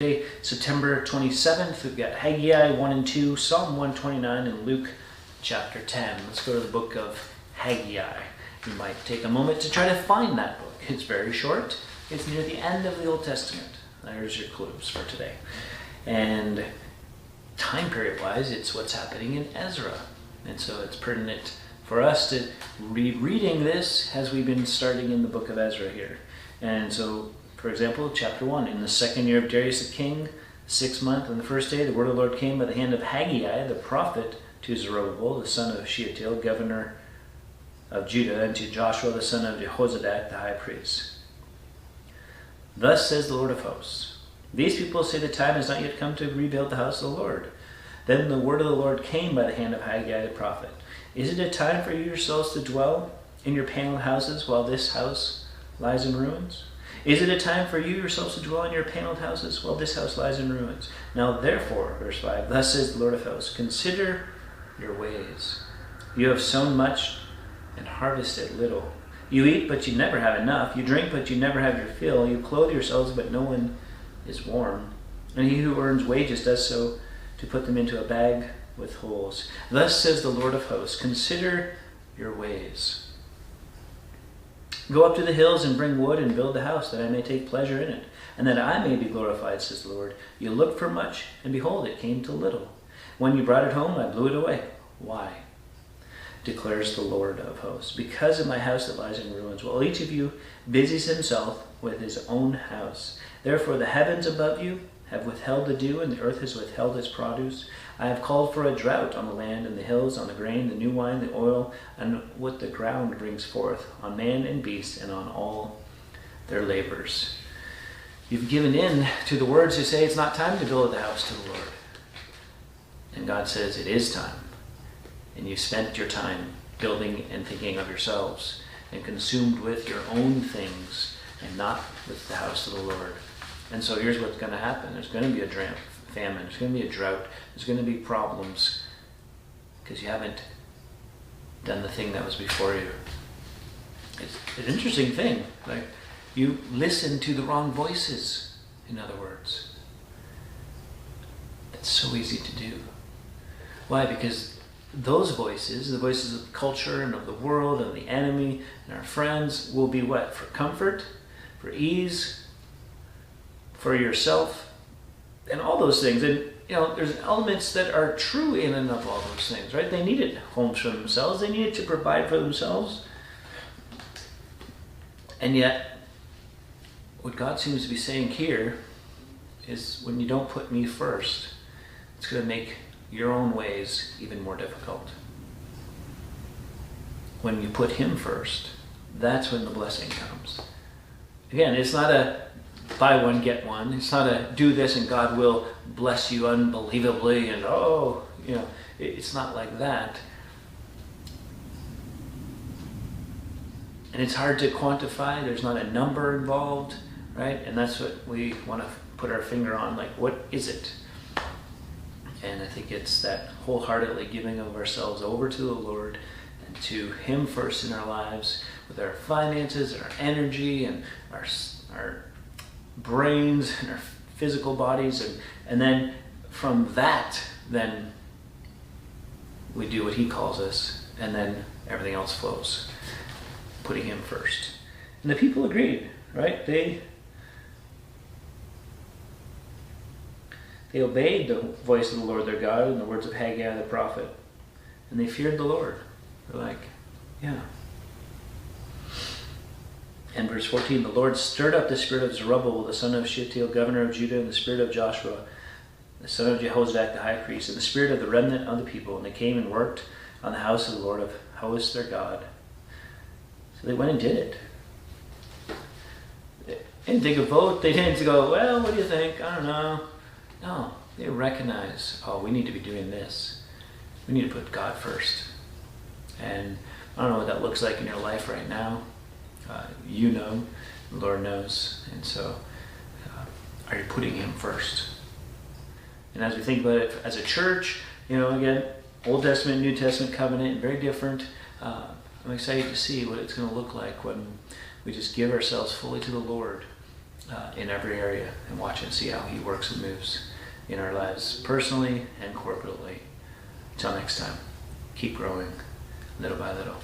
Today, September 27th, we've got Haggai 1 and 2, Psalm 129, and Luke chapter 10. Let's go to the book of Haggai. You might take a moment to try to find that book. It's very short. It's near the end of the Old Testament. There's your clues for today. And time period-wise, it's what's happening in Ezra. And so it's pertinent for us to read reading this as we've been starting in the book of Ezra here. And so, for example, chapter 1, in the second year of Darius the king, 6th month, on the first day, the word of the Lord came by the hand of Haggai, the prophet, to Zerubbabel, the son of Shealtiel, governor of Judah, and to Joshua, the son of Jehozadak, the high priest. Thus says the Lord of hosts, these people say the time has not yet come to rebuild the house of the Lord. Then the word of the Lord came by the hand of Haggai the prophet. Is it a time for you yourselves to dwell in your paneled houses while this house lies in ruins? Is it a time for you yourselves to dwell in your paneled houses while this house lies in ruins? Now therefore, verse 5, thus says the Lord of hosts, consider your ways. You have sown much and harvested little. You eat, but you never have enough. You drink, but you never have your fill. You clothe yourselves, but no one is warm. And he who earns wages does so to put them into a bag with holes. Thus says the Lord of hosts, consider your ways. Go up to the hills and bring wood and build the house, that I may take pleasure in it, and that I may be glorified, says the Lord. You looked for much, and behold, it came to little. When you brought it home, I blew it away. Why? Declares the Lord of hosts. Because of my house that lies in ruins. While each of you busies himself with his own house. Therefore the heavens above you have withheld the dew, and the earth has withheld its produce. I have called for a drought on the land and the hills, on the grain, the new wine, the oil, and what the ground brings forth, on man and beast, and on all their labors. You've given in to the words who say it's not time to build the house to the Lord. And God says it is time. And you spent your time building and thinking of yourselves, and consumed with your own things, and not with the house of the Lord. And so here's what's going to happen. There's going to be a famine. There's going to be a drought. There's going to be problems because you haven't done the thing that was before you. It's an interesting thing. Like, you listen to the wrong voices, in other words. It's so easy to do. Why? Because those voices, the voices of culture and of the world and the enemy and our friends, will be what? For comfort, for ease, for yourself, and all those things. And there's elements that are true in and of all those things, right? They needed homes for themselves. They needed to provide for themselves. And yet, what God seems to be saying here is when you don't put me first, it's going to make your own ways even more difficult. When you put him first, that's when the blessing comes. Again, it's not a buy one, get one. It's not a do this and God will bless you unbelievably and it's not like that. And it's hard to quantify. There's not a number involved, right? And that's what we want to put our finger on, like, what is it? And I think it's that wholeheartedly giving of ourselves over to the Lord and to him first in our lives, with our finances, our energy, and our brains and our physical bodies, and then from that, then we do what he calls us, and then everything else flows, putting him first. And the people agreed, right? They obeyed the voice of the Lord their God and the words of Haggai the prophet, and they feared the Lord. They're like, yeah. And verse 14, the Lord stirred up the spirit of Zerubbabel, the son of Shealtiel, governor of Judah, and the spirit of Joshua, the son of Jehozadak, the high priest, and the spirit of the remnant of the people. And they came and worked on the house of the Lord of hosts, their God. So they went and did it. They didn't take a vote. They didn't go, well, what do you think? I don't know. No, they recognize, we need to be doing this. We need to put God first. And I don't know what that looks like in your life right now. The Lord knows. And so, are you putting him first? And as we think about it as a church, again, Old Testament, New Testament covenant, very different. I'm excited to see what it's going to look like when we just give ourselves fully to the Lord in every area and watch and see how He works and moves in our lives personally and corporately. Until next time, keep growing little by little.